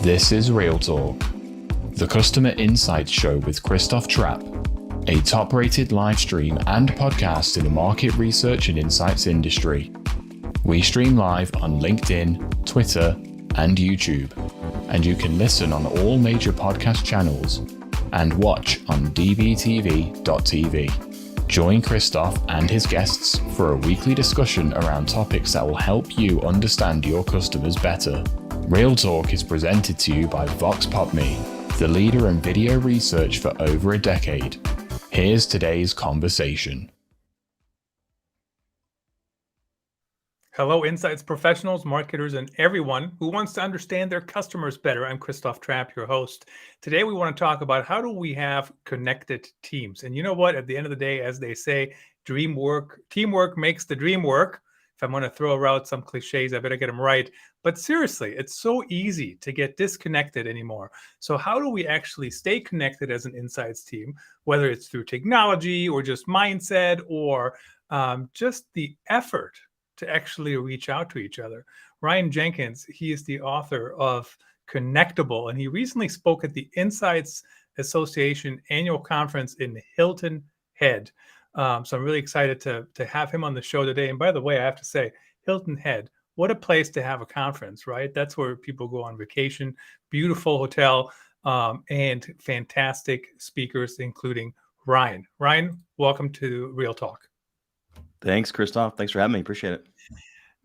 This is Real Talk, the Customer Insights Show with Christoph Trapp, a top-rated live stream and podcast in the market research and insights industry. We stream live on LinkedIn, Twitter, and YouTube, and you can listen on all major podcast channels and watch on dbtv.tv. Join Christoph and his guests for a weekly discussion around topics that will help you understand your customers better. Real Talk is presented to you by VoxPopMe, the leader in video research for over a decade. Here's today's conversation. Hello, Insights professionals, marketers, and everyone who wants to understand their customers better. I'm Christoph Trapp, your host. Today, we want to talk about how do we have connected teams. And you know what? At the end of the day, as they say, teamwork makes the dream work. If I'm going to throw out some cliches, I better get them right. But seriously, it's so easy to get disconnected anymore. So how do we actually stay connected as an Insights team, whether it's through technology or just mindset or just the effort to actually reach out to each other? Ryan Jenkins, he is the author of Connectable, and he recently spoke at the Insights Association annual conference in Hilton Head. So I'm really excited to have him on the show today. And by the way, I have to say, Hilton Head, what a place to have a conference, right? That's where people go on vacation. Beautiful hotel and fantastic speakers, including Ryan. Ryan, welcome to Real Talk. Thanks, Christoph. Thanks for having me. Appreciate it.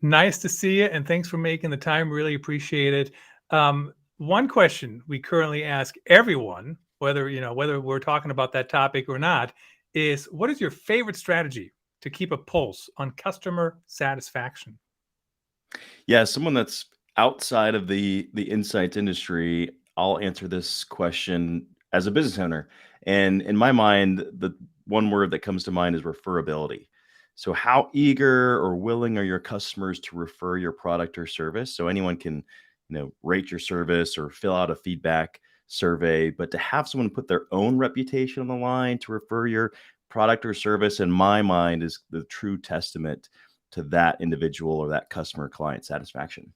Nice to see you, and thanks for making the time. Really appreciate it. One question we currently ask everyone, whether we're talking about that topic or not, is what is your favorite strategy to keep a pulse on customer satisfaction? Yeah, someone that's outside of the insights industry, I'll answer this question as a business owner. And in my mind, the one word that comes to mind is referability. So how eager or willing are your customers to refer your product or service? So anyone can, rate your service or fill out a feedback survey, but to have someone put their own reputation on the line to refer your product or service, in my mind, is the true testament to that individual or that customer client satisfaction.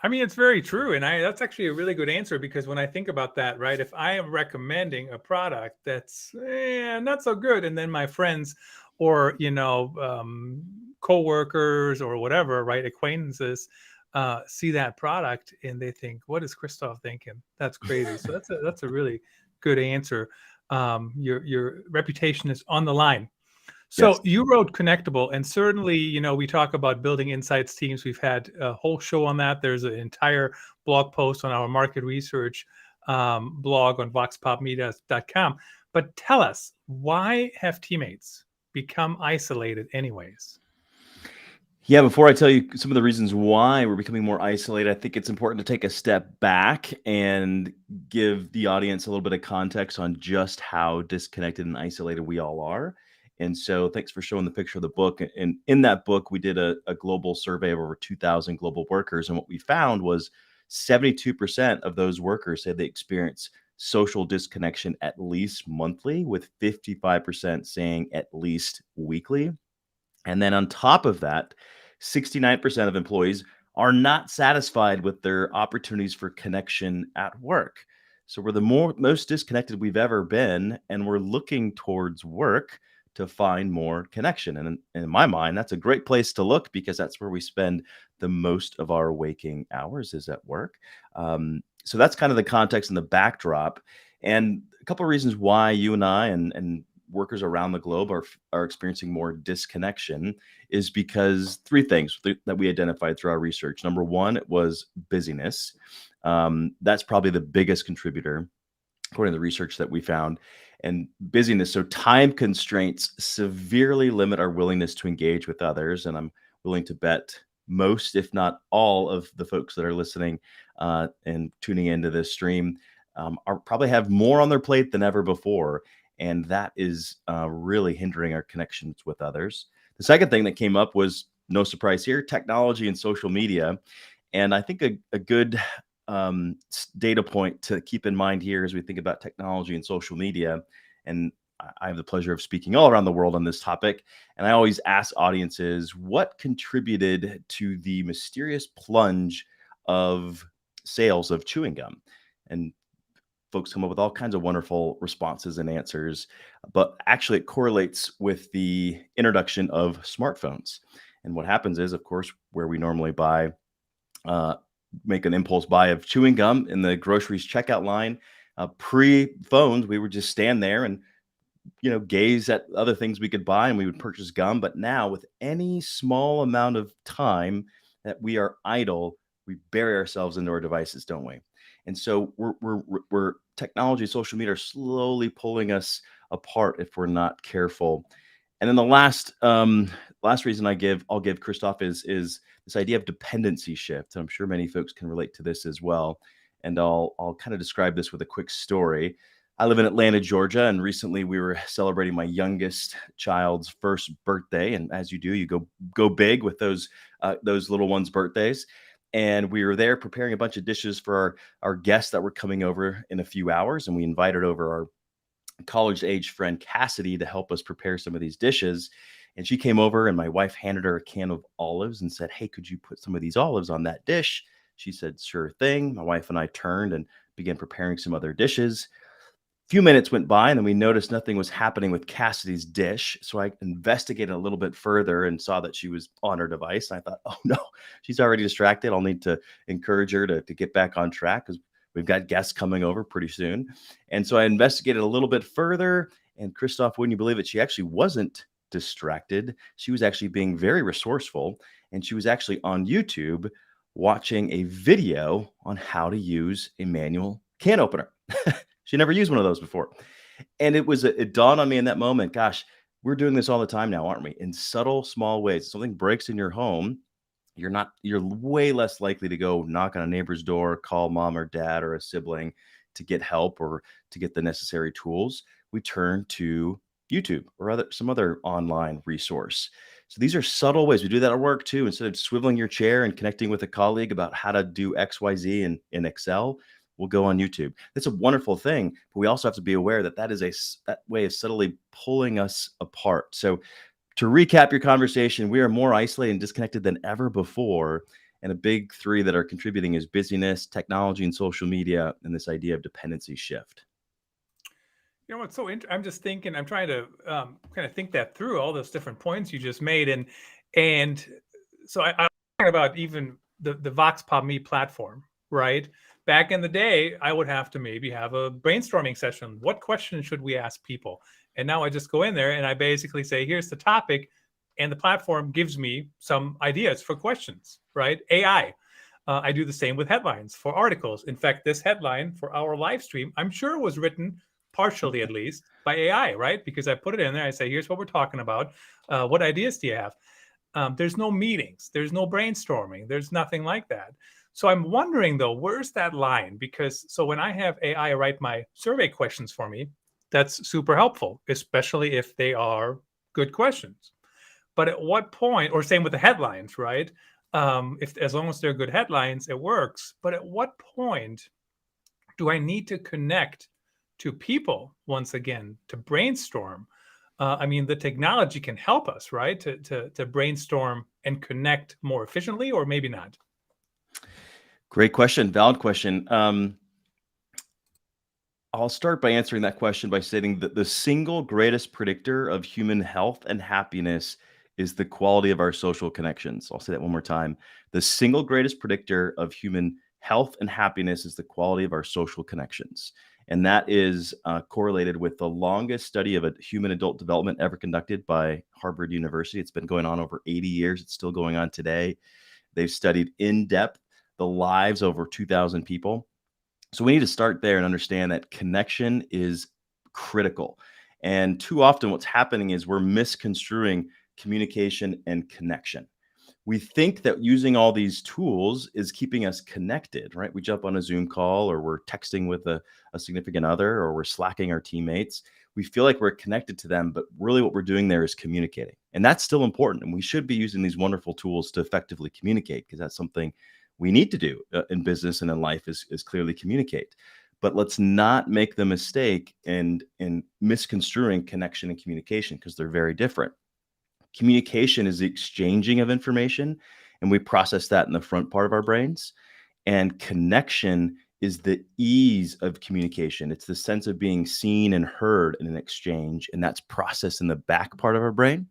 I mean, it's very true. And that's actually a really good answer, because when I think about that, right, if I am recommending a product that's not so good, and then my friends or, coworkers or whatever, right, acquaintances see that product and they think, what is Christoph thinking? That's crazy. So that's a really good answer. Your reputation is on the line. So Yes. you wrote Connectable, and certainly, we talk about building insights teams. We've had a whole show on that. There's an entire blog post on our market research blog on voxpopmedia.com. But tell us, why have teammates become isolated anyways? Yeah, before I tell you some of the reasons why we're becoming more isolated, I think it's important to take a step back and give the audience a little bit of context on just how disconnected and isolated we all are. And so thanks for showing the picture of the book. And in that book, we did a global survey of over 2,000 global workers. And what we found was 72% of those workers said they experience social disconnection at least monthly, with 55% saying at least weekly. And then on top of that, 69% of employees are not satisfied with their opportunities for connection at work. So we're the most disconnected we've ever been, and we're looking towards work to find more connection. And in my mind, that's a great place to look, because that's where we spend the most of our waking hours, is at work. So that's kind of the context and the backdrop. And a couple of reasons why you and I and workers around the globe are experiencing more disconnection is because three things that we identified through our research. Number one, it was busyness. That's probably the biggest contributor, according to the research that we found. And busyness, so time constraints, severely limit our willingness to engage with others. And I'm willing to bet most, if not all, of the folks that are listening and tuning into this stream are probably have more on their plate than ever before. And that is really hindering our connections with others. The second thing that came up was, no surprise here, technology and social media. And I think a good data point to keep in mind here as we think about technology and social media, and I have the pleasure of speaking all around the world on this topic, and I always ask audiences what contributed to the mysterious plunge of sales of chewing gum. And folks come up with all kinds of wonderful responses and answers, but actually it correlates with the introduction of smartphones. And what happens is, of course, where we normally buy, make an impulse buy of chewing gum in the groceries checkout line, pre-phones, we would just stand there and gaze at other things we could buy and we would purchase gum. But now, with any small amount of time that we are idle, we bury ourselves into our devices, don't we? And so we're technology, social media are slowly pulling us apart if we're not careful. And then the last reason I'll give Christoph is this idea of dependency shift. I'm sure many folks can relate to this as well. And I'll kind of describe this with a quick story. I live in Atlanta, Georgia, and recently we were celebrating my youngest child's first birthday. And as you do, you go big with those little ones' birthdays. And we were there preparing a bunch of dishes for our guests that were coming over in a few hours. And we invited over our college-age friend Cassidy to help us prepare some of these dishes. And she came over and my wife handed her a can of olives and said, "Hey, could you put some of these olives on that dish?" She said, "Sure thing." My wife and I turned and began preparing some other dishes. Few minutes went by and then we noticed nothing was happening with Cassidy's dish. So I investigated a little bit further and saw that she was on her device. And I thought, oh no, she's already distracted. I'll need to encourage her to get back on track because we've got guests coming over pretty soon. And so I investigated a little bit further. And Christoph, wouldn't you believe it? She actually wasn't distracted. She was actually being very resourceful. And she was actually on YouTube watching a video on how to use a manual can opener. She never used one of those before. And it dawned on me in that moment, gosh, we're doing this all the time now, aren't we? In subtle, small ways. If something breaks in your home, you're way less likely to go knock on a neighbor's door, call mom or dad or a sibling to get help or to get the necessary tools. We turn to YouTube or some other online resource. So these are subtle ways. We do that at work too. Instead of swiveling your chair and connecting with a colleague about how to do XYZ in Excel, we'll go on YouTube. That's a wonderful thing, but we also have to be aware that that way is subtly pulling us apart. So to recap your conversation, we are more isolated and disconnected than ever before. And a big three that are contributing is busyness, technology, and social media, and this idea of dependency shift. You know what's so interesting? I'm just thinking. I'm trying to kind of think that through all those different points you just made, and so I'm talking about even the VoxPopMe platform, right? Back in the day, I would have to maybe have a brainstorming session. What questions should we ask people? And now I just go in there and I basically say, here's the topic. And the platform gives me some ideas for questions, right? AI. I do the same with headlines for articles. In fact, this headline for our live stream, I'm sure was written partially at least by AI, right? Because I put it in there. I say, here's what we're talking about. What ideas do you have? There's no meetings. There's no brainstorming. There's nothing like that. So I'm wondering, though, where's that line? Because so when I have AI write my survey questions for me, that's super helpful, especially if they are good questions. But at what point, or same with the headlines, right? If as long as they're good headlines, it works. But at what point do I need to connect to people once again to brainstorm? I mean, the technology can help us, right? To brainstorm and connect more efficiently, or maybe not. Great question. Valid question. I'll start by answering that question by stating that the single greatest predictor of human health and happiness is the quality of our social connections. I'll say that one more time. The single greatest predictor of human health and happiness is the quality of our social connections. And that is correlated with the longest study of a human adult development ever conducted by Harvard University. It's been going on over 80 years. It's still going on today. They've studied in depth the lives of over 2,000 people. So we need to start there and understand that connection is critical. And too often what's happening is we're misconstruing communication and connection. We think that using all these tools is keeping us connected, right? We jump on a Zoom call or we're texting with a significant other or we're slacking our teammates. We feel like we're connected to them, but really what we're doing there is communicating. And that's still important. And we should be using these wonderful tools to effectively communicate because that's something we need to do in business and in life is clearly communicate. But let's not make the mistake in misconstruing connection and communication because they're very different. Communication is the exchanging of information, and we process that in the front part of our brains. And connection is the ease of communication. It's the sense of being seen and heard in an exchange, and that's processed in the back part of our brain.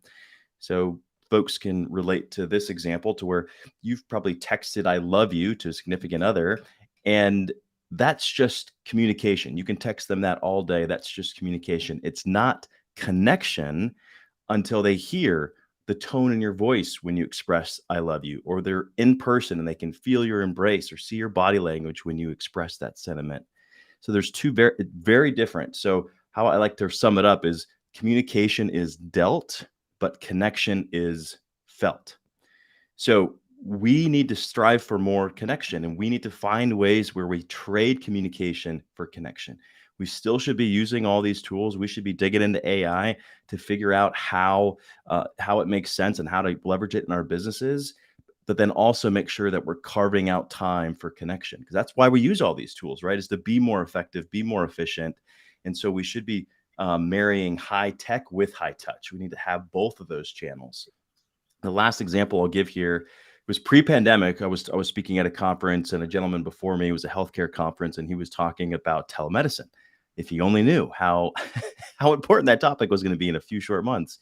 So folks can relate to this example to where you've probably texted "I love you" to a significant other, and that's just communication. You can text them that all day. That's just communication. It's not connection until they hear the tone in your voice when you express "I love you," or they're in person and they can feel your embrace or see your body language when you express that sentiment. So there's two very, very different. So how I like to sum it up is communication is dealt, but connection is felt. So we need to strive for more connection, and we need to find ways where we trade communication for connection. We still should be using all these tools. We should be digging into AI to figure out how it makes sense and how to leverage it in our businesses, but then also make sure that we're carving out time for connection, because that's why we use all these tools, right? Is to be more effective, be more efficient. And so we should be marrying high tech with high touch. We need to have both of those channels. The last example I'll give here was pre-pandemic. I was speaking at a conference, and a gentleman before me was a healthcare conference, and he was talking about telemedicine. If he only knew how how important that topic was going to be in a few short months.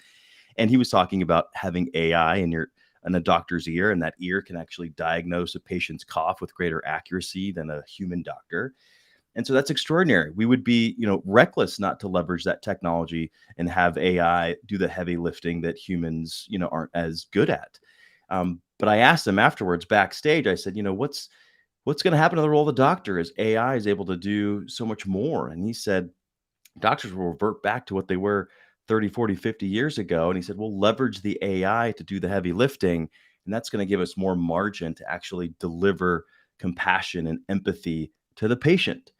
And he was talking about having AI in a doctor's ear, and that ear can actually diagnose a patient's cough with greater accuracy than a human doctor. And so that's extraordinary. We would be, reckless not to leverage that technology and have AI do the heavy lifting that humans, aren't as good at. But I asked him afterwards backstage, I said, what's going to happen to the role of the doctor as AI is able to do so much more? And he said, doctors will revert back to what they were 30, 40, 50 years ago. And he said, we'll leverage the AI to do the heavy lifting. And that's going to give us more margin to actually deliver compassion and empathy to the patient.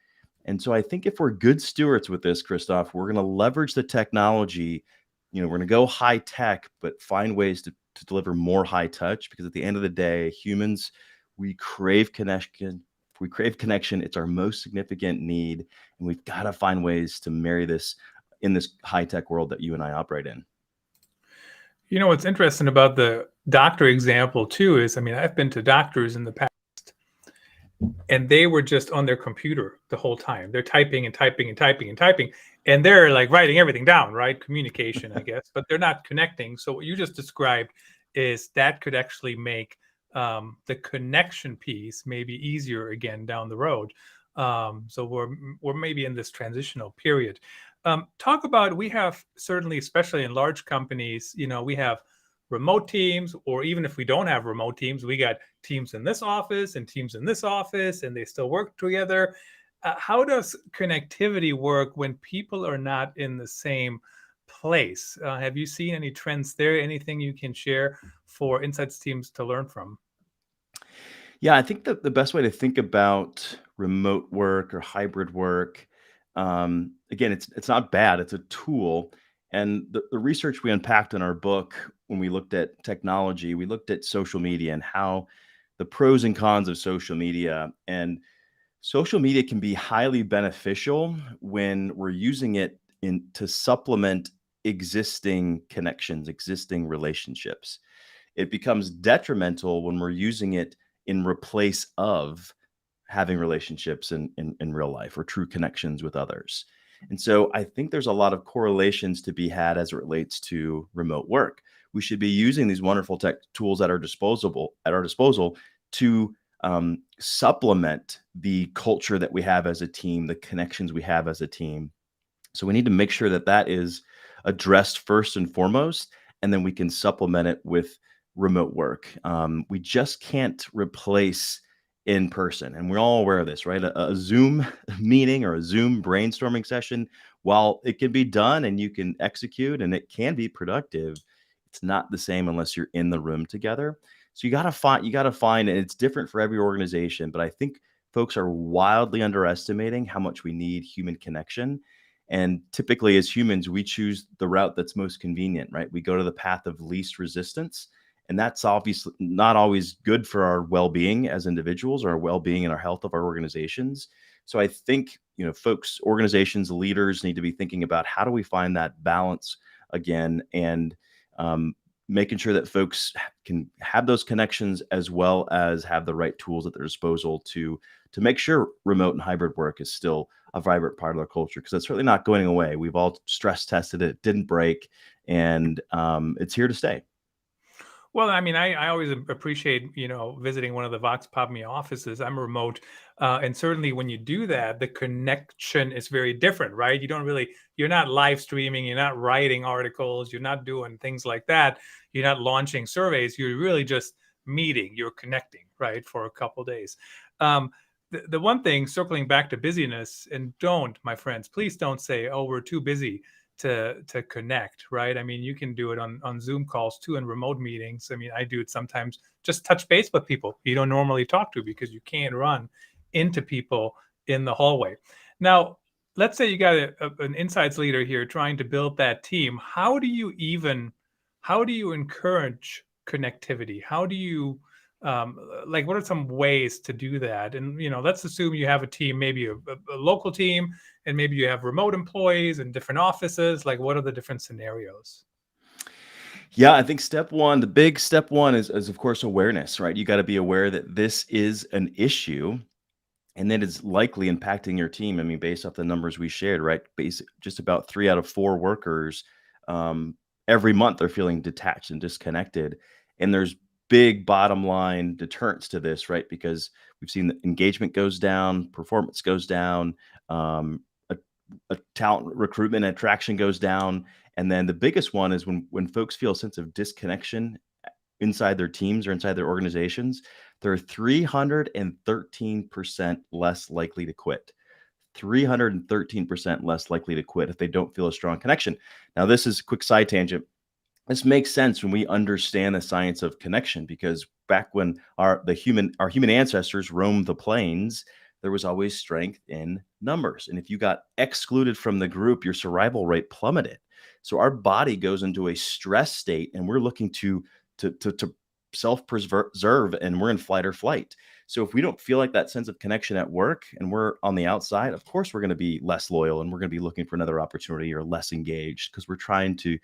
And so I think if we're good stewards with this, Christoph, we're going to leverage the technology. We're going to go high tech, but find ways to deliver more high touch, because at the end of the day, humans, we crave connection. If we crave connection, it's our most significant need. And we've got to find ways to marry this in this high tech world that you and I operate in. What's interesting about the doctor example too is, I've been to doctors in the past, and they were just on their computer the whole time. They're typing and typing and typing and typing, and they're like writing everything down, right? Communication, I guess, but they're not connecting. So what you just described is that could actually make the connection piece maybe easier again down the road. So we're maybe in this transitional period. Talk about, we have certainly, especially in large companies, we have remote teams, or even if we don't have remote teams, we got teams in this office and teams in this office, and they still work together. How does connectivity work when people are not in the same place? Have you seen any trends there? Anything you can share for insights teams to learn from? Yeah, I think the best way to think about remote work or hybrid work, again, it's not bad. It's a tool. And the research we unpacked in our book, when we looked at technology, we looked at social media and how the pros and cons of social media. And social media can be highly beneficial when we're using it to supplement existing connections, existing relationships. It becomes detrimental when we're using it in replace of having relationships in real life or true connections with others. And so I think there's a lot of correlations to be had as it relates to remote work. We should be using these wonderful tech tools at our disposal to supplement the culture that we have as a team, the connections we have as a team. So we need to make sure that that is addressed first and foremost, and then we can supplement it with remote work. We just can't replace in person. And we're all aware of this, right? A Zoom meeting or a Zoom brainstorming session, while it can be done and you can execute and it can be productive, it's not the same unless you're in the room together. So you got to find, and it's different for every organization, but I think folks are wildly underestimating how much we need human connection. And typically as humans, we choose the route that's most convenient, right? We go to the path of least resistance. And that's obviously not always good for our well-being as individuals or our well-being and our health of our organizations. So I think, folks, organizations, leaders need to be thinking about how do we find that balance again, and making sure that folks can have those connections as well as have the right tools at their disposal to make sure remote and hybrid work is still a vibrant part of our culture, because it's certainly not going away. We've all stress tested it, didn't break, and it's here to stay. Well, I mean, I always appreciate, visiting one of the Vox Pop Me offices. I'm remote. And certainly when you do that, the connection is very different, right? You're not live streaming, you're not writing articles, you're not doing things like that. You're not launching surveys. You're really just meeting, you're connecting, right, for a couple days. The one thing, circling back to busyness, and my friends, please don't say, oh, we're too busy to connect, right? I mean, you can do it on Zoom calls too, and remote meetings. I mean, I do it sometimes, just touch base with people you don't normally talk to, because you can't run into people in the hallway. Now, let's say you got an insights leader here trying to build that team. How do you encourage connectivity? How do you what are some ways to do that? And let's assume you have a team, maybe a local team, and maybe you have remote employees in different offices. Like, what are the different scenarios? Yeah, I think the big step one is of course awareness, right? You got to be aware that this is an issue and that it's likely impacting your team. I mean, based off the numbers we shared, right? Just about 3 out of 4 workers every month are feeling detached and disconnected. And there's big bottom line deterrents to this, right? Because we've seen that engagement goes down, performance goes down, a, talent recruitment and attraction goes down. And then the biggest one is when folks feel a sense of disconnection inside their teams or inside their organizations, they're 313% less likely to quit. 313% less likely to quit if they don't feel a strong connection. Now, this is a quick side tangent. This makes sense when we understand the science of connection, because back when our human ancestors roamed the plains, there was always strength in numbers. And if you got excluded from the group, your survival rate plummeted. So our body goes into a stress state, and we're looking to self-preserve, and we're in flight or flight. So if we don't feel like that sense of connection at work and we're on the outside, of course we're going to be less loyal, and we're going to be looking for another opportunity or less engaged, because we're trying to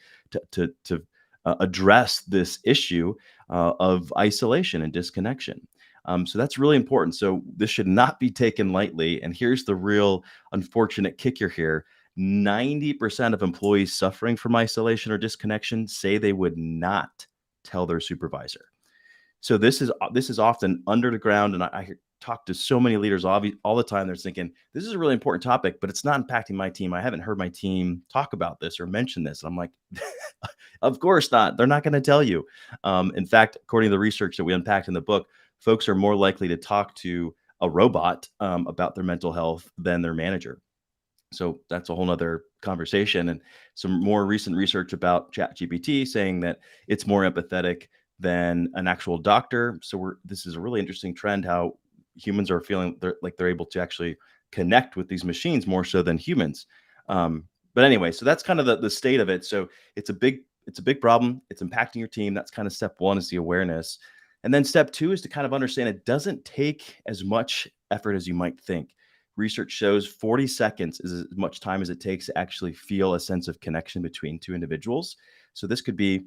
address this issue of isolation and disconnection. So that's really important. So this should not be taken lightly. And here's the real unfortunate kicker here. 90% of employees suffering from isolation or disconnection say they would not tell their supervisor. So this is often under the ground, and I talk to so many leaders all the time. They're thinking, this is a really important topic, but it's not impacting my team. I haven't heard my team talk about this or mention this. And I'm like, of course not. They're not going to tell you. In fact, according to the research that we unpacked in the book, folks are more likely to talk to a robot about their mental health than their manager. So that's a whole nother conversation. And some more recent research about ChatGPT saying that it's more empathetic than an actual doctor. So this is a really interesting trend, how humans are feeling they're able to actually connect with these machines more so than humans. But anyway, so that's kind of the state of it. So it's a big problem. It's impacting your team. That's kind of step one, is the awareness. And then step two is to kind of understand it doesn't take as much effort as you might think. Research shows 40 seconds is as much time as it takes to actually feel a sense of connection between two individuals. So this could be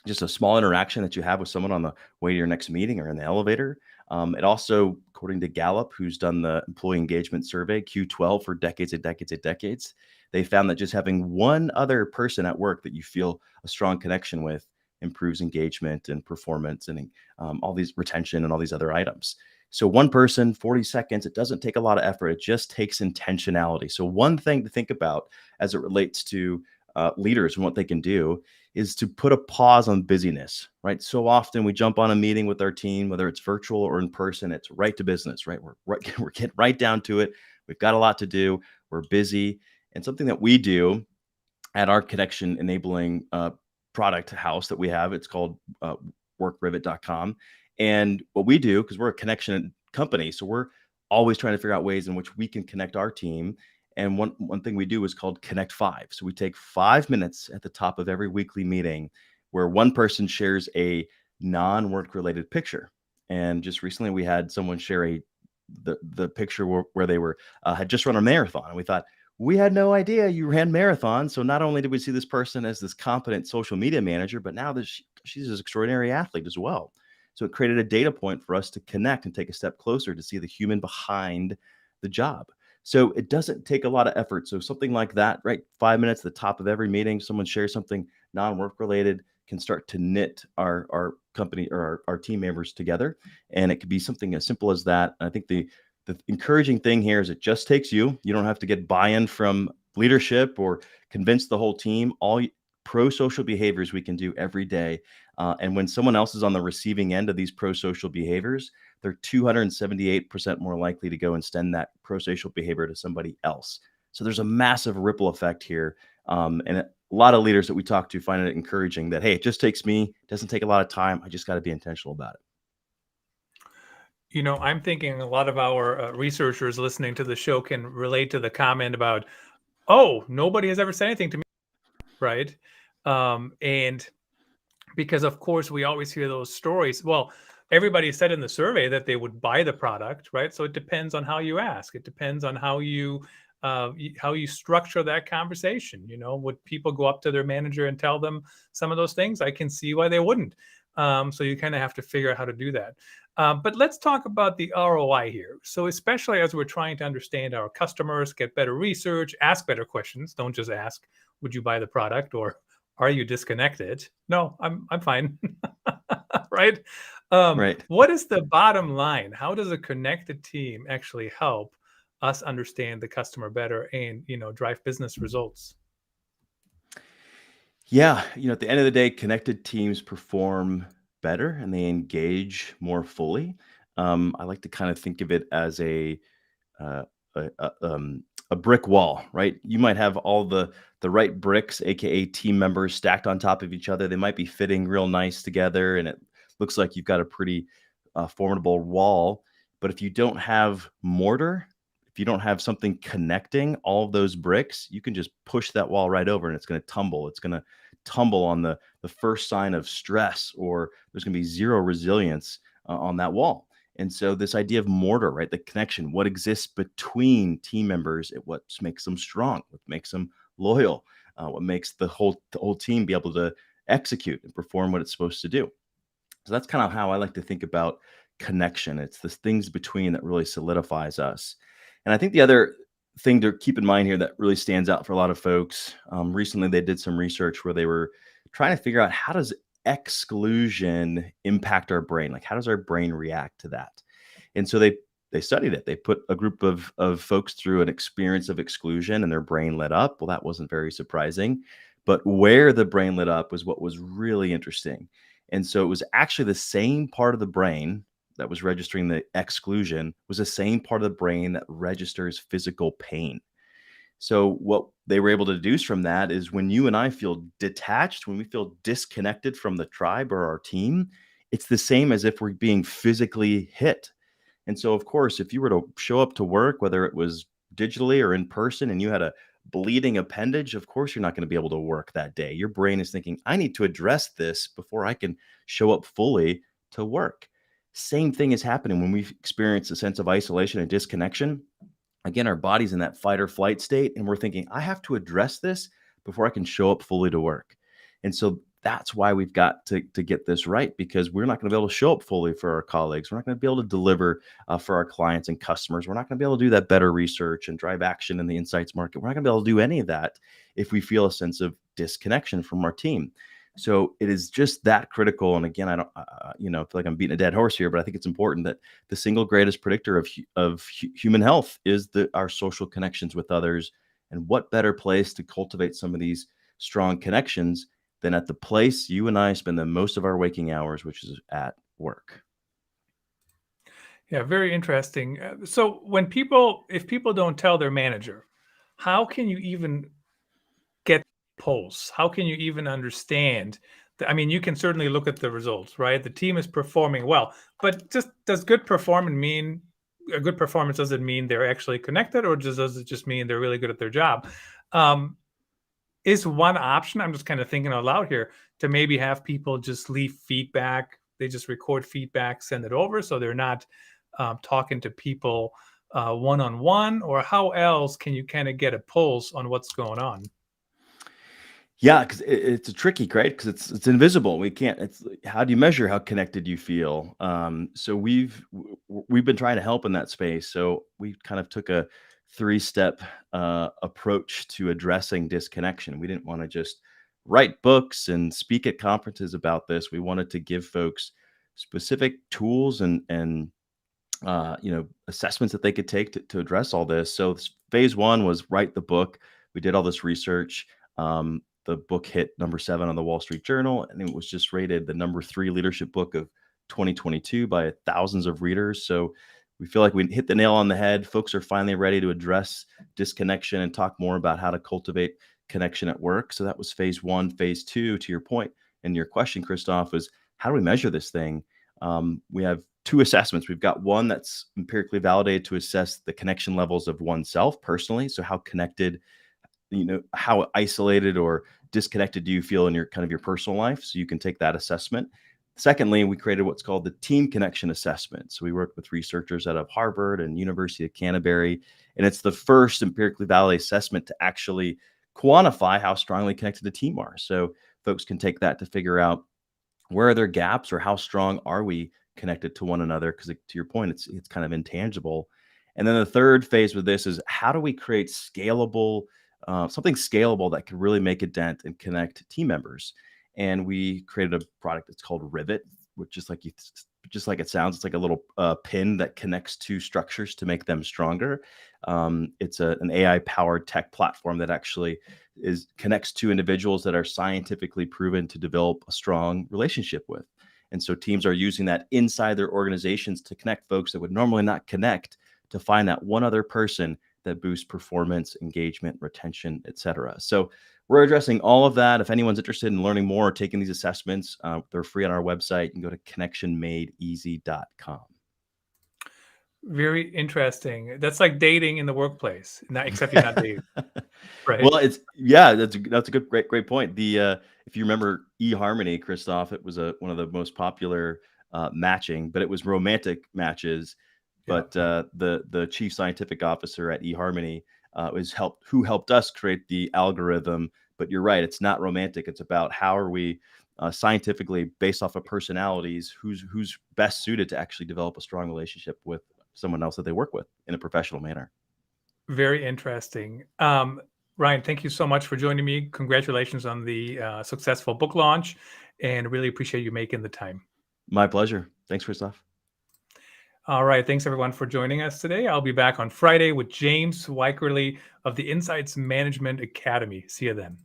just a small interaction that you have with someone on the way to your next meeting or in the elevator. It also, according to Gallup, who's done the employee engagement survey, Q12, for decades and decades and decades, they found that just having one other person at work that you feel a strong connection with improves engagement and performance and all these retention and all these other items. So one person, 40 seconds, it doesn't take a lot of effort. It just takes intentionality. So one thing to think about as it relates to leaders and what they can do is to put a pause on busyness, right? So often we jump on a meeting with our team, whether it's virtual or in person, it's right to business, right? We're getting right down to it. We've got a lot to do. We're busy. And something that we do at our connection enabling product house that we have, it's called workrivet.com. And what we do, because we're a connection company, so we're always trying to figure out ways in which we can connect our team. And one thing we do is called Connect 5. So we take 5 minutes at the top of every weekly meeting where one person shares a non-work related picture. And just recently we had someone share the picture where they were had just run a marathon. And we thought, we had no idea you ran marathons. So not only did we see this person as this competent social media manager, but now she's an extraordinary athlete as well. So it created a data point for us to connect and take a step closer to see the human behind the job. So it doesn't take a lot of effort. So something like that, right? 5 minutes at the top of every meeting, someone shares something non-work related, can start to knit our company or our team members together. And it could be something as simple as that. And I think the encouraging thing here is it just takes you. You don't have to get buy-in from leadership or convince the whole team. All pro-social behaviors we can do every day. And when someone else is on the receiving end of these pro-social behaviors, they're 278% more likely to go and extend that pro-social behavior to somebody else. So there's a massive ripple effect here. And a lot of leaders that we talk to find it encouraging that, hey, it just takes me, it doesn't take a lot of time. I just got to be intentional about it. You know, I'm thinking a lot of our researchers listening to the show can relate to the comment about, oh, nobody has ever said anything to me, right? And because, of course, we always hear those stories. Well, everybody said in the survey that they would buy the product, right? So it depends on how you ask. It depends on how you structure that conversation. You know, would people go up to their manager and tell them some of those things? I can see why they wouldn't. So you kind of have to figure out how to do that. But let's talk about the ROI here. So especially as we're trying to understand our customers, get better research, ask better questions. Don't just ask, would you buy the product, or are you disconnected? No, I'm fine. Right? Right. What is the bottom line? How does a connected team actually help us understand the customer better and, you know, drive business results? Yeah, at the end of the day, connected teams perform better and they engage more fully. I like to kind of think of it as uh, a brick wall, right? You might have all the right bricks, aka team members, stacked on top of each other. They might be fitting real nice together, and it looks like you've got a pretty formidable wall. But if you don't have mortar, if you don't have something connecting all of those bricks, you can just push that wall right over, and it's going to tumble. It's going to tumble on the first sign of stress, or there's going to be zero resilience on that wall. And so this idea of mortar, right? The connection, what exists between team members, what makes them strong, what makes them loyal, what makes the whole team be able to execute and perform what it's supposed to do. So that's kind of how I like to think about connection. It's the things between that really solidifies us. And I think the other thing to keep in mind here that really stands out for a lot of folks, recently they did some research where they were trying to figure out, how does exclusion impact our brain? Like, how does our brain react to that? And so they studied it. They put a group of folks through an experience of exclusion, and their brain lit up. Well, that wasn't very surprising, but where the brain lit up was what was really interesting. And so it was actually the same part of the brain that was registering the exclusion was the same part of the brain that registers physical pain. So what they were able to deduce from that is, when you and I feel detached, when we feel disconnected from the tribe or our team, it's the same as if we're being physically hit. And so, of course, if you were to show up to work, whether it was digitally or in person, and you had a bleeding appendage, of course, you're not going to be able to work that day. Your brain is thinking, I need to address this before I can show up fully to work. Same thing is happening when we experience a sense of isolation and disconnection. Again, our body's in that fight or flight state, and we're thinking, I have to address this before I can show up fully to work. And so that's why we've got to get this right, because we're not going to be able to show up fully for our colleagues. We're not going to be able to deliver for our clients and customers. We're not going to be able to do that better research and drive action in the insights market. We're not going to be able to do any of that if we feel a sense of disconnection from our team. So it is just that critical. And again, I don't, feel like I'm beating a dead horse here, but I think it's important that the single greatest predictor of human health is our social connections with others. And what better place to cultivate some of these strong connections than at the place you and I spend the most of our waking hours, which is at work. Yeah, very interesting. So if people don't tell their manager, how can you even get pulse? How can you even understand? I mean, you can certainly look at the results, right? The team is performing well, but just does good performance mean a good performance? Does it mean they're actually connected, or does it just mean they're really good at their job? Is one option, I'm just kind of thinking out loud here, to maybe have people just leave feedback. They just record feedback, send it over, so they're not talking to people one-on-one? Or how else can you kind of get a pulse on what's going on? Yeah, because it's a tricky, right? Because it's invisible. We can't. It's how do you measure how connected you feel? So we've been trying to help in that space. So we kind of took a three-step approach to addressing disconnection. We didn't want to just write books and speak at conferences about this. We wanted to give folks specific tools and assessments that they could take to address all this. So phase one was write the book. We did all this research. The book hit number 7 on the Wall Street Journal, and it was just rated the number 3 leadership book of 2022 by thousands of readers. So we feel like we hit the nail on the head. Folks are finally ready to address disconnection and talk more about how to cultivate connection at work. So that was phase one. Phase two, to your point and your question, Christoph, was how do we measure this thing? We have 2 assessments. We've got one that's empirically validated to assess the connection levels of oneself personally. So how connected, how isolated or disconnected do you feel in your kind of your personal life? So you can take that assessment. Secondly, we created what's called the team connection assessment. So we worked with researchers out of Harvard and University of Canterbury, and it's the first empirically validated assessment to actually quantify how strongly connected a team are. So folks can take that to figure out where are there gaps or how strong are we connected to one another? Because to your point, it's kind of intangible. And then the third phase with this is how do we create something scalable that can really make a dent and connect team members? And we created a product that's called Rivet, which just like it sounds, it's like a little pin that connects 2 structures to make them stronger. It's an AI powered tech platform that actually connects 2 individuals that are scientifically proven to develop a strong relationship with. And so teams are using that inside their organizations to connect folks that would normally not connect, to find that one other person that boosts performance, engagement, retention, et cetera. So we're addressing all of that. If anyone's interested in learning more or taking these assessments, they're free on our website. You can go to connectionmadeeasy.com. Very interesting. That's like dating in the workplace, except you're not dating, right? Well, that's a good, great point. If you remember eHarmony, Christoph, it was one of the most popular matching, but it was romantic matches. Yeah. But the chief scientific officer at eHarmony who helped us create the algorithm. But you're right, it's not romantic. It's about how are we scientifically, based off of personalities, who's best suited to actually develop a strong relationship with someone else that they work with in a professional manner. Very interesting. Ryan, thank you so much for joining me. Congratulations on the successful book launch, and really appreciate you making the time. My pleasure. Thanks, Christoph. All right. Thanks, everyone, for joining us today. I'll be back on Friday with James Weikerly of the Insights Management Academy. See you then.